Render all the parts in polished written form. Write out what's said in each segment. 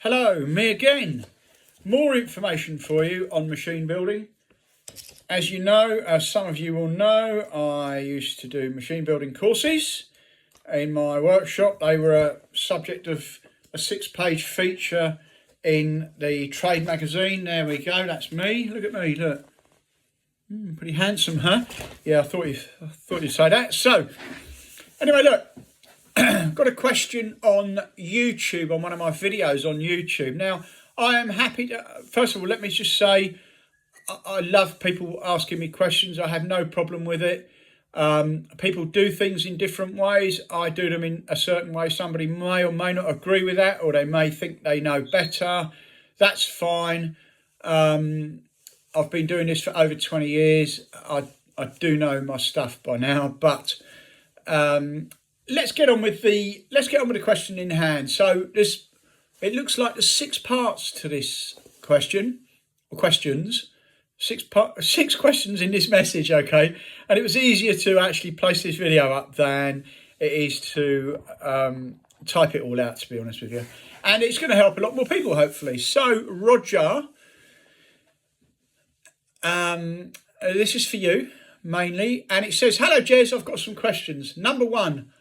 Hello, me again. More information for you on machine building. As you know, as some of you will know, I used to do machine building courses in my workshop. They were a subject of a 6-page feature in the trade magazine. There we go, that's me. Look at me, look. Pretty handsome, huh? Yeah, I thought you'd say that. So, anyway, look. Got a question on YouTube, on one of my videos on YouTube. Now, I am happy to, first of all, let me just say, I love people asking me questions. I have no problem with it. People do things in different ways. I do them in a certain way. Somebody may or may not agree with that, or they may think they know better. That's fine. I've been doing this for over 20 years. I do know my stuff by now, but let's get on with the question in hand. So it looks like there's 6 parts to this question, or questions. 6 questions in this message, okay? And it was easier to actually place this video up than it is to type it all out, to be honest with you. And it's going to help a lot more people, hopefully. So, Roger, this is for you, mainly. And it says, hello, Jez, I've got some questions. Number 1.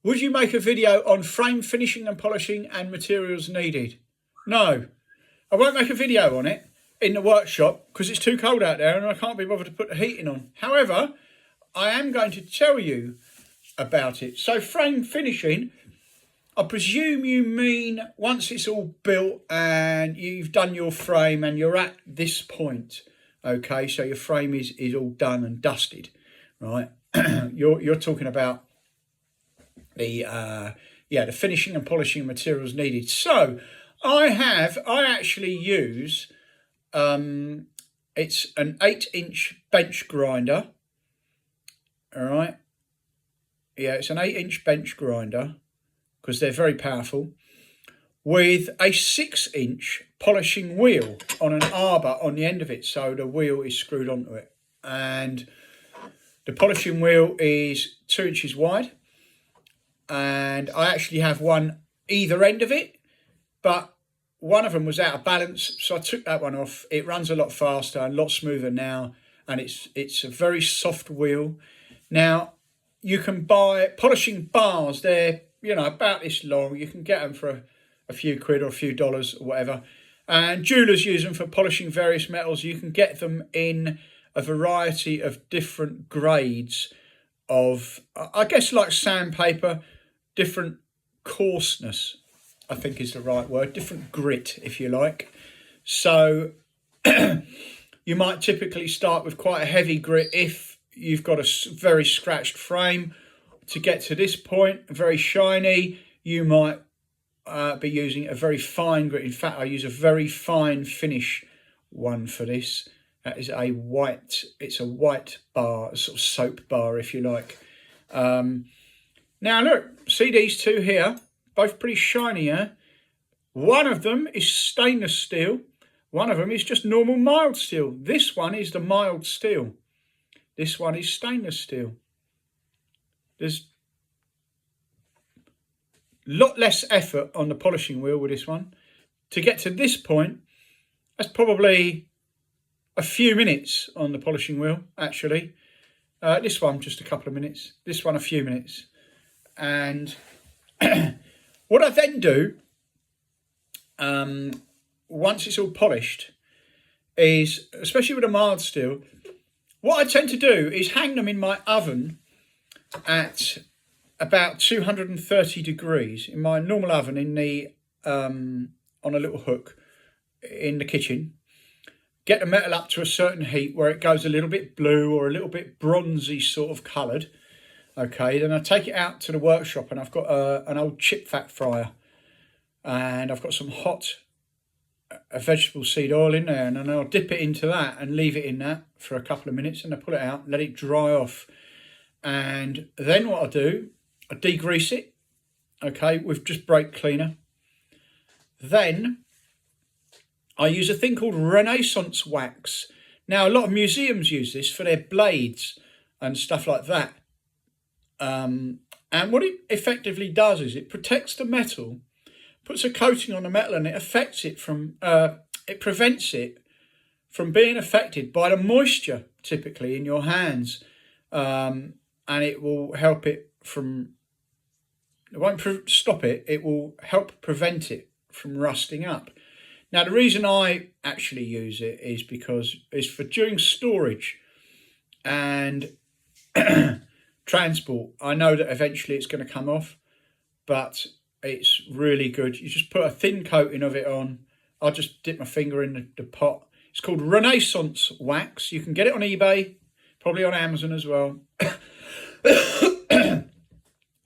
Would you make a video on frame finishing and polishing and materials needed? No, I won't make a video on it in the workshop because it's too cold out there and I can't be bothered to put the heating on. However, I am going to tell you about it. So frame finishing, I presume you mean once it's all built and you've done your frame and you're at this point, okay? So your frame is all done and dusted, right? You're talking about the finishing and polishing materials needed. So I actually use it's an 8-inch bench grinder. All right, yeah, it's an 8-inch bench grinder because they're very powerful, with a 6-inch polishing wheel on an arbor on the end of it, so the wheel is screwed onto it, and the polishing wheel is 2 inches wide. And I actually have one either end of it, but one of them was out of balance, so I took that one off. It runs a lot faster and a lot smoother now, and it's a very soft wheel. Now, you can buy polishing bars. They're, about this long. You can get them for a few quid or a few dollars or whatever. And jewelers use them for polishing various metals. You can get them in a variety of different grades of, I guess, like sandpaper, different coarseness, I think is the right word, different grit, if you like. So you might typically start with quite a heavy grit if you've got a very scratched frame. To get to this point, very shiny, you might be using a very fine grit. In fact, I use a very fine finish one for this. That is it's a white bar, a sort of soap bar, if you like. Now look, see these two here, both pretty shiny, yeah? One of them is stainless steel. One of them is just normal mild steel. This one is the mild steel. This one is stainless steel. There's a lot less effort on the polishing wheel with this one. To get to this point, that's probably a few minutes on the polishing wheel, actually. This one, just a couple of minutes. This one, a few minutes. And what I then do, once it's all polished, is, especially with a mild steel, what I tend to do is hang them in my oven at about 230 degrees, in my normal oven, in the on a little hook in the kitchen. Get the metal up to a certain heat where it goes a little bit blue or a little bit bronzy sort of coloured. Okay, then I take it out to the workshop and I've got an old chip fat fryer. And I've got some hot vegetable seed oil in there. And then I'll dip it into that and leave it in that for a couple of minutes. And I pull it out, let it dry off. And then what I do, I degrease it, okay, with just brake cleaner. Then I use a thing called Renaissance wax. Now, a lot of museums use this for their blades and stuff like that. And what it effectively does is it protects the metal, puts a coating on the metal, and it affects it from, it prevents it from being affected by the moisture typically in your hands, and it will help it from, it won't stop it, it will help prevent it from rusting up. Now the reason I actually use it is because it's for during storage and transport. I know that eventually it's going to come off, but it's really good. You just put a thin coating of it on. I'll just dip my finger in the pot. It's called Renaissance Wax. You can get it on eBay, probably on Amazon as well.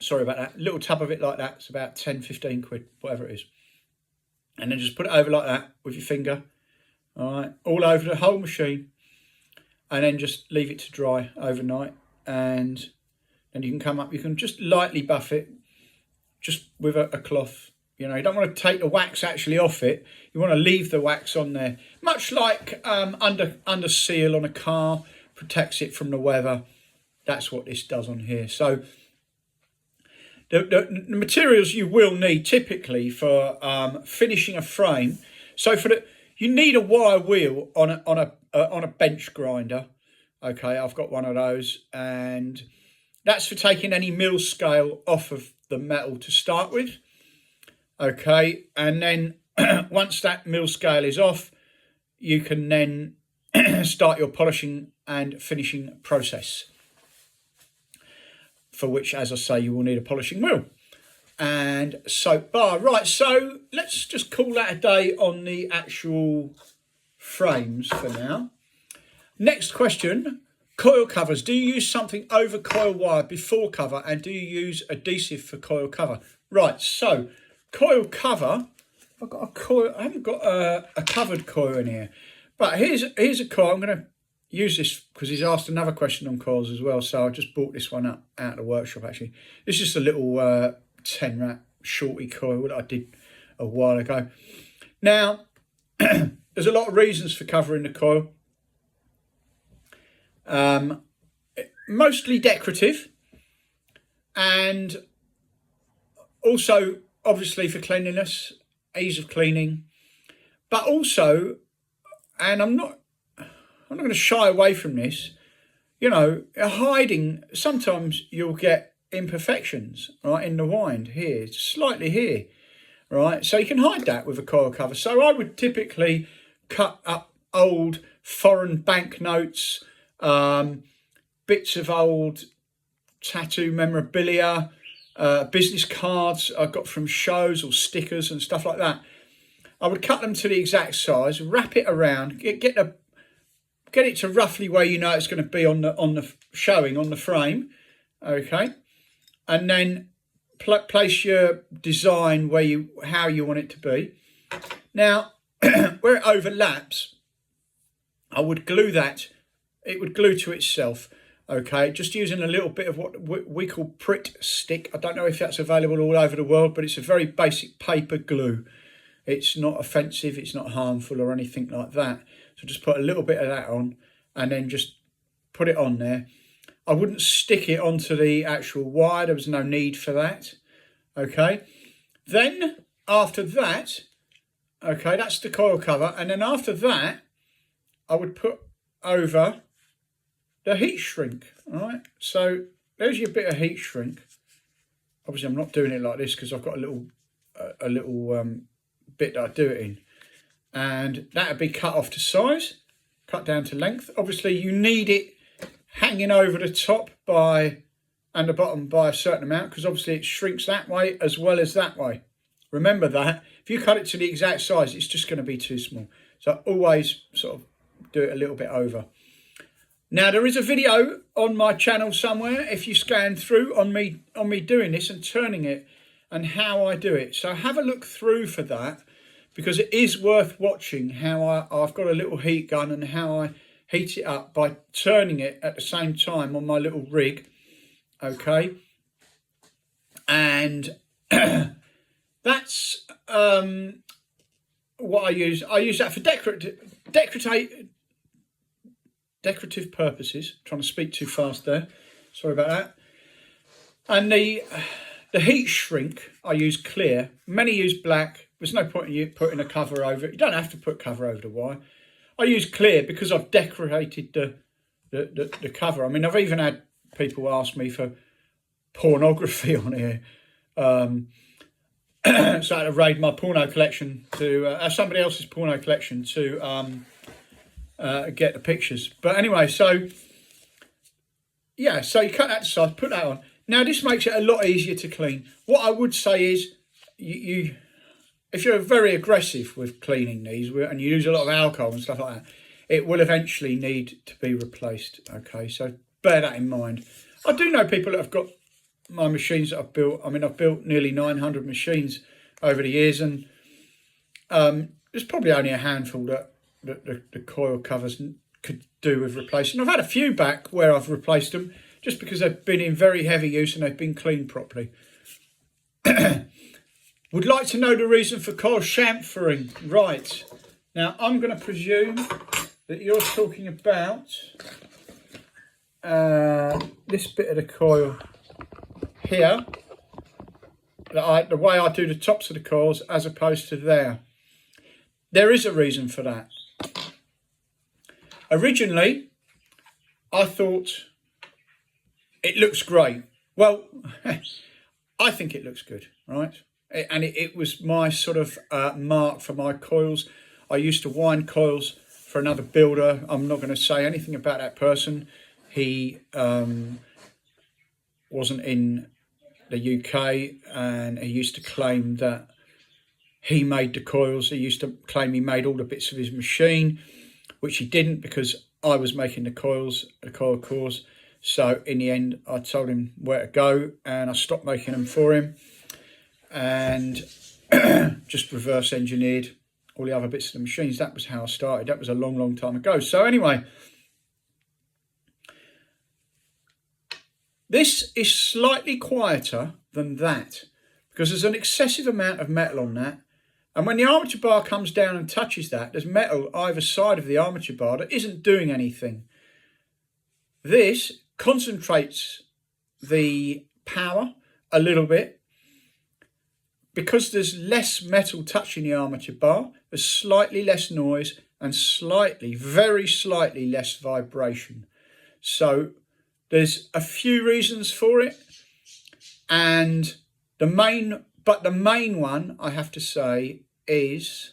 Sorry about that. A little tub of it like that. It's about 10, 15 quid, whatever it is. And then just put it over like that with your finger. All right, all over the whole machine. And then just leave it to dry overnight. And then you can come up, you can just lightly buff it, just with a cloth. You know, you don't want to take the wax actually off it. You want to leave the wax on there. Much like under seal on a car, protects it from the weather. That's what this does on here. So the materials you will need typically for finishing a frame. So you need a wire wheel on a bench grinder. Okay, I've got one of those, and that's for taking any mill scale off of the metal to start with. Okay, and then once that mill scale is off, you can then start your polishing and finishing process, for which, as I say, you will need a polishing wheel and soap bar. Right, so let's just call that a day on the actual frames for now. Next question, coil covers. Do you use something over coil wire before cover, and do you use adhesive for coil cover? Right, so coil cover, I've got a coil, I haven't got a covered coil in here, but here's a coil. I'm going to use this because he's asked another question on coils as well, so I just bought this one up out of the workshop actually. It's just a little 10 rat shorty coil that I did a while ago. Now, there's a lot of reasons for covering the coil. Mostly decorative, and also obviously for cleanliness, ease of cleaning, but also, and I'm not going to shy away from this, you know, hiding, sometimes you'll get imperfections, right, in the wind here, slightly here, right, so you can hide that with a coil cover. So I would typically cut up old foreign banknotes, bits of old tattoo memorabilia, business cards I got from shows, or stickers and stuff like that. I would cut them to the exact size, wrap it around, get it to roughly where you know it's going to be on the showing on the frame, okay, and then place your design how you want it to be. Now, where it overlaps, I would glue that. It would glue to itself, okay, just using a little bit of what we call Pritt stick. I don't know if that's available all over the world, but it's a very basic paper glue. It's not offensive, it's not harmful or anything like that. So just put a little bit of that on and then just put it on there. I wouldn't stick it onto the actual wire. There was no need for that, okay. Then after that, okay, that's the coil cover. And then after that, I would put over the heat shrink. All right, so there's your bit of heat shrink. Obviously I'm not doing it like this because I've got a little bit that I do it in, and that would be cut off to size, cut down to length. Obviously you need it hanging over the top and the bottom by a certain amount, because obviously it shrinks that way as well as that way. Remember that if you cut it to the exact size, it's just going to be too small. So always sort of do it a little bit over. Now there is a video on my channel somewhere, if you scan through, on me doing this and turning it and how I do it. So have a look through for that, because it is worth watching how I've got a little heat gun and how I heat it up by turning it at the same time on my little rig, okay. And that's what I use. I use that for decorative purposes. I'm trying to speak too fast there, sorry about that. And The heat shrink, I use clear. Many use black. There's no point in you putting a cover over it. You don't have to put cover over the wire. I use clear because I've decorated the cover. I mean, I've even had people ask me for pornography on here. So I had to raid my porno collection to somebody else's porno collection to get the pictures. But anyway, so yeah, so you cut that aside, put that on. Now this makes it a lot easier to clean. What I would say is, you if you're very aggressive with cleaning these and you use a lot of alcohol and stuff like that, it will eventually need to be replaced. Okay, so bear that in mind. I do know people that have got my machines that I've built. I mean, I've built nearly 900 machines over the years, and there's probably only a handful that the coil covers could do with replacing. I've had a few back where I've replaced them just because they've been in very heavy use and they've been cleaned properly. Would like to know the reason for coil chamfering. Right. Now, I'm going to presume that you're talking about this bit of the coil here. The way I do the tops of the coils as opposed to there. There is a reason for that. Originally, I thought it looks great. Well, I think it looks good, right? And it was my sort of mark for my coils. I used to wind coils for another builder. I'm not going to say anything about that person. He wasn't in the UK, and he used to claim that he made the coils. He used to claim he made all the bits of his machine, which he didn't, because I was making the coils, the coil cores. So in the end, I told him where to go, and I stopped making them for him, and just reverse engineered all the other bits of the machines. That was how I started. That was a long, long time ago. So anyway, this is slightly quieter than that because there's an excessive amount of metal on that. And when the armature bar comes down and touches that, there's metal either side of the armature bar that isn't doing anything. This concentrates the power a little bit. Because there's less metal touching the armature bar, there's slightly less noise and slightly, very slightly less vibration. So there's a few reasons for it. And the main one, I have to say, is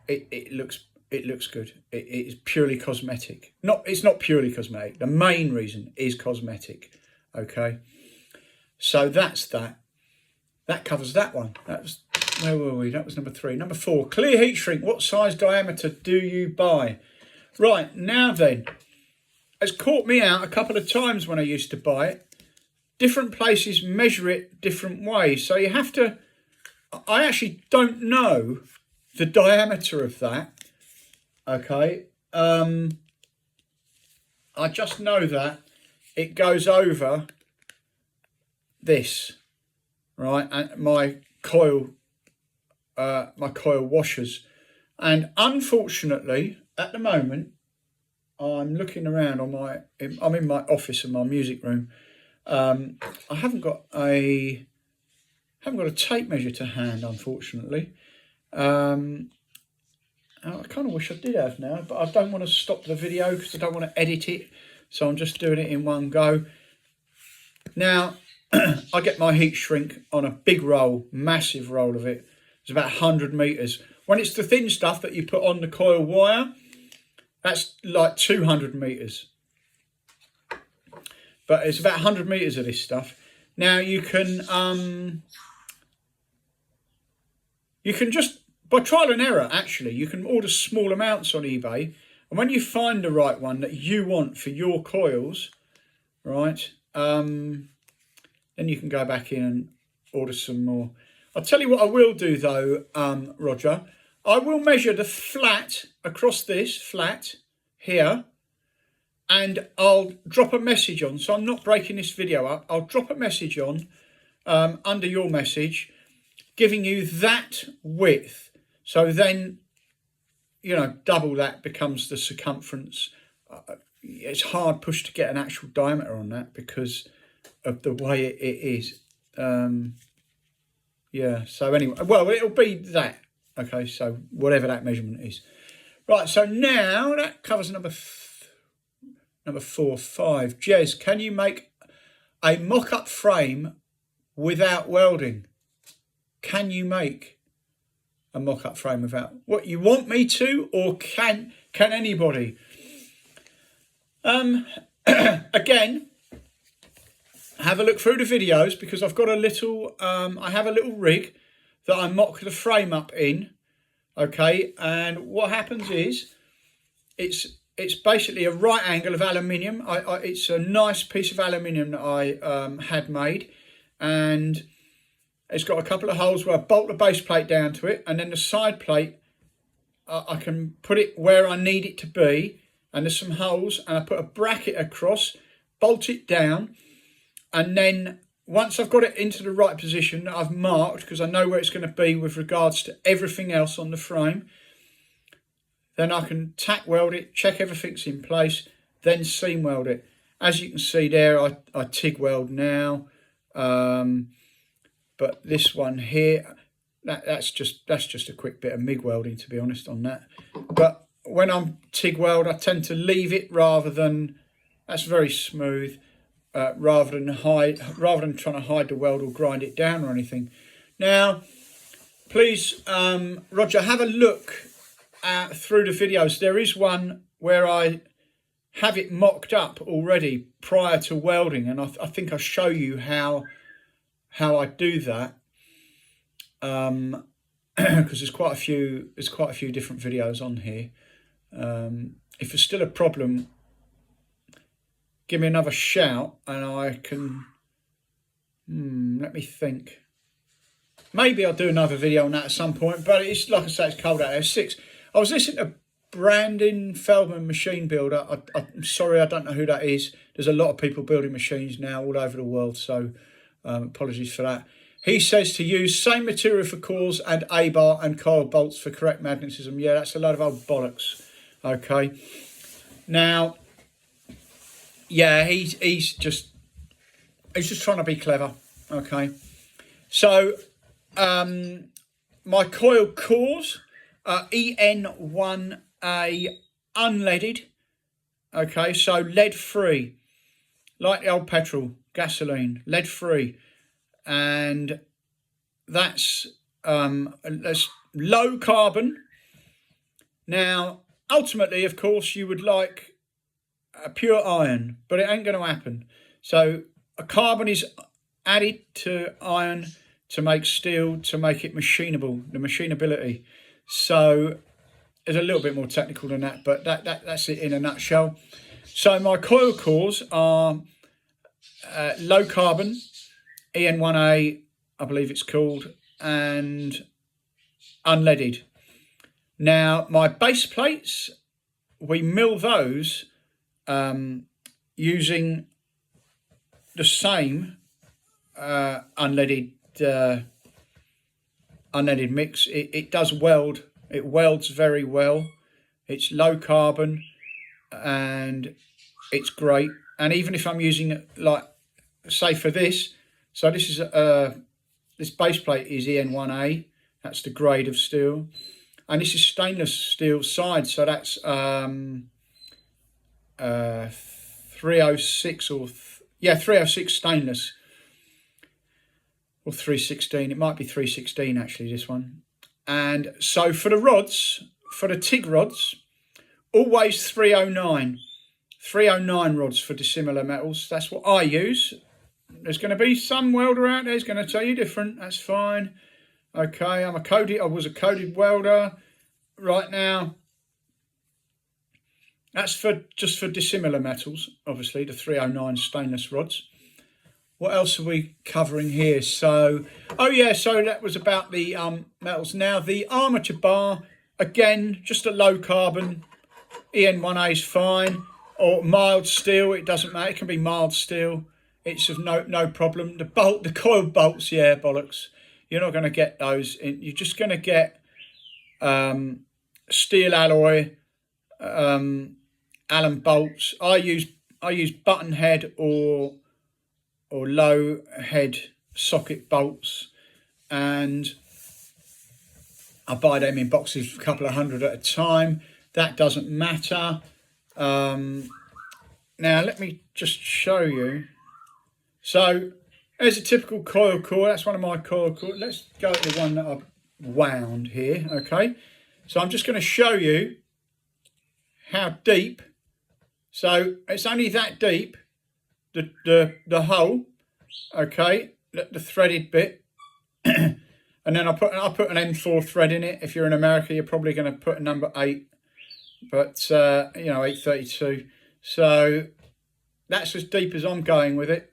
it looks good. It is purely cosmetic. It's not purely cosmetic. The main reason is cosmetic. Okay. So that's that. That covers that one. Where were we? That was number 3. Number 4, clear heat shrink. What size diameter do you buy? Right, now then, it's caught me out a couple of times when I used to buy it. Different places measure it different ways. So you have to, I actually don't know the diameter of that. Okay. I just know that it goes over this. Right, and my coil washers, and unfortunately at the moment I'm looking around I'm in my office in my music room. I haven't got a tape measure to hand, unfortunately. I kind of wish I did have now, but I don't want to stop the video because I don't want to edit it, so I'm just doing it in one go. Now, I get my heat shrink on a big roll, massive roll of it. It's about 100 metres. When it's the thin stuff that you put on the coil wire, that's like 200 metres. But it's about 100 metres of this stuff. Now you can just, by trial and error actually, you can order small amounts on eBay. And when you find the right one that you want for your coils, right, then you can go back in and order some more. I'll tell you what I will do though, Roger. I will measure the flat across this, flat here, and I'll drop a message on. So I'm not breaking this video up. I'll drop a message on under your message, giving you that width. So then, you know, double that becomes the circumference. It's hard push to get an actual diameter on that because of the way it is. Yeah, so anyway, well, it'll be that. Okay, so whatever that measurement is. Right, so now that covers number 4, 5. Jez, can you make a mock-up frame without welding? Can you make a mock-up frame without? What, you want me to, or can anybody? Again, have a look through the videos, because I've got a little, I have a little rig that I mock the frame up in. Okay, and what happens is it's basically a right angle of aluminium. It's a nice piece of aluminium that I had made, and it's got a couple of holes where I bolt the base plate down to it, and then the side plate I can put it where I need it to be, and there's some holes, and I put a bracket across, bolt it down, and then once I've got it into the right position that I've marked, because I know where it's going to be with regards to everything else on the frame, then I can tack weld it, check everything's in place, then seam weld it. As you can see there, I TIG weld now, but this one here, that's just a quick bit of MIG welding, to be honest, on that. But when I'm TIG weld, I tend to leave it rather than, that's very smooth. Rather than trying to hide the weld or grind it down or anything. Now, please, Roger, have a look through the videos. There is one where I have it mocked up already prior to welding, and I think I'll show you how I do that. Because there's quite a few different videos on here. If there's still a problem, give me another shout and I can, let me think. Maybe I'll do another video on that at some point, but it's, like I say, it's cold out there. 6. I was listening to Brandon Feldman, machine builder. I'm sorry, I don't know who that is. There's a lot of people building machines now all over the world, so apologies for that. He says to use same material for cores and A-bar and coil bolts for correct magnetism. Yeah, that's a load of old bollocks. Okay. Now, yeah, he's just trying to be clever. Okay, so my coil cores are EN1A unleaded. Okay, so lead free, like the old petrol, gasoline, lead free, and that's low carbon. Now, ultimately, of course, you would like a pure iron, but it ain't going to happen. So a carbon is added to iron to make steel, to make it machinable, the machinability. So it's a little bit more technical than that, but that's it in a nutshell. So my coil cores are low carbon, EN1A, I believe it's called, and unleaded. Now my base plates, we mill those using the same unleaded mix. It does weld. It welds very well. It's low carbon and it's great. And even if I'm using it, like, say for this, so this is this base plate is EN1A. That's the grade of steel, and this is stainless steel side. So that's 306 or 306 stainless, or 316. It might be 316 actually, this one. And so for the rods, for the TIG rods, always 309 rods for dissimilar metals. That's what I use. There's going to be some welder out there who's going to tell you different. That's fine. Okay, I was a coded welder. Right now, that's just for dissimilar metals, obviously, the 309 stainless rods. What else are we covering here? So, oh yeah, so that was about the metals. Now, the armature bar, again, just a low carbon. EN1A is fine. Or mild steel, it doesn't matter. It can be mild steel. It's of no problem. The coil bolts, yeah, bollocks. You're not going to get those. You're just going to get steel alloy, Allen bolts. I use button head or or low head socket bolts, and I buy them in boxes, a couple of hundred at a time. That doesn't matter. Now let me just show you. So there's a typical coil core. That's one of my coil cores. Let's go to the one that I've wound here. Okay, so I'm just going to show you how deep. So it's only that deep, the hole. Okay, the threaded bit. And then I put an M4 thread in it. If you're in America, you're probably going to put a number 8, but you know, 832. So that's as deep as I'm going with it.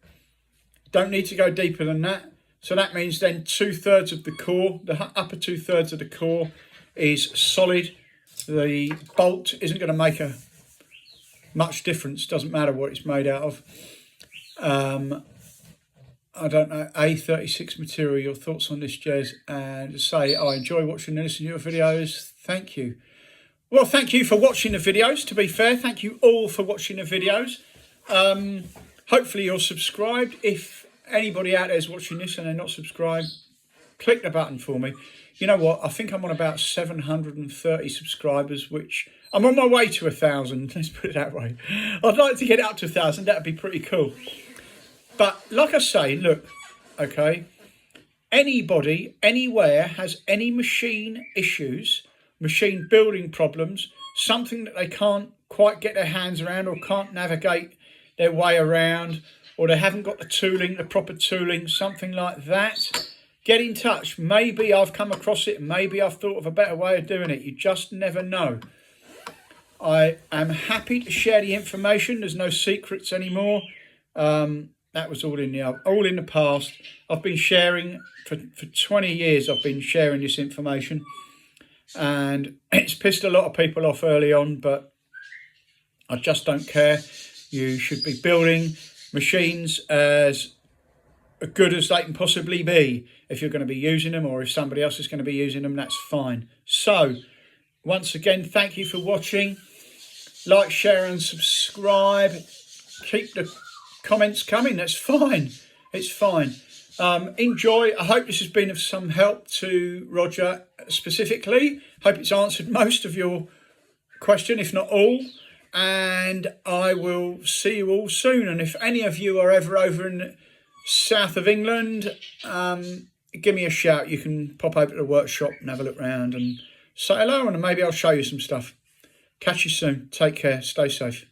Don't need to go deeper than that. So that means then 2/3 of the core, the upper 2/3 of the core, is solid. The bolt isn't going to make much difference. Doesn't matter what it's made out of. I don't know, A36 material. Your thoughts on this, Jez? And say, I enjoy watching and listening to your videos. Thank you. Well, thank you for watching the videos. To be fair, thank you all for watching the videos. Hopefully you're subscribed. If anybody out there is watching this and they're not subscribed, click the button for me. You know what? I think I'm on about 730 subscribers, which I'm on my way to 1,000. Let's put it that way. I'd like to get it up to 1,000. That'd be pretty cool. But like I say, look, okay, anybody, anywhere has any machine issues, machine building problems, something that they can't quite get their hands around or can't navigate their way around, or they haven't got the tooling, the proper tooling, something like that, get in touch. Maybe I've come across it. Maybe I've thought of a better way of doing it. You just never know. I am happy to share the information. There's no secrets anymore. That was all in the past. I've been sharing for 20 years. I've been sharing this information, and it's pissed a lot of people off early on, but I just don't care. You should be building machines as good as they can possibly be. If you're going to be using them, or if somebody else is going to be using them, that's fine. So once again, thank you for watching. Like, share and subscribe. Keep the comments coming. That's fine. It's fine. Enjoy. I hope this has been of some help to Roger specifically. Hope it's answered most of your question, if not all. And I will see you all soon. And if any of you are ever over in the south of England, give me a shout. You can pop over to the workshop and have a look around and say hello, and maybe I'll show you some stuff. Catch you soon. Take care. Stay safe.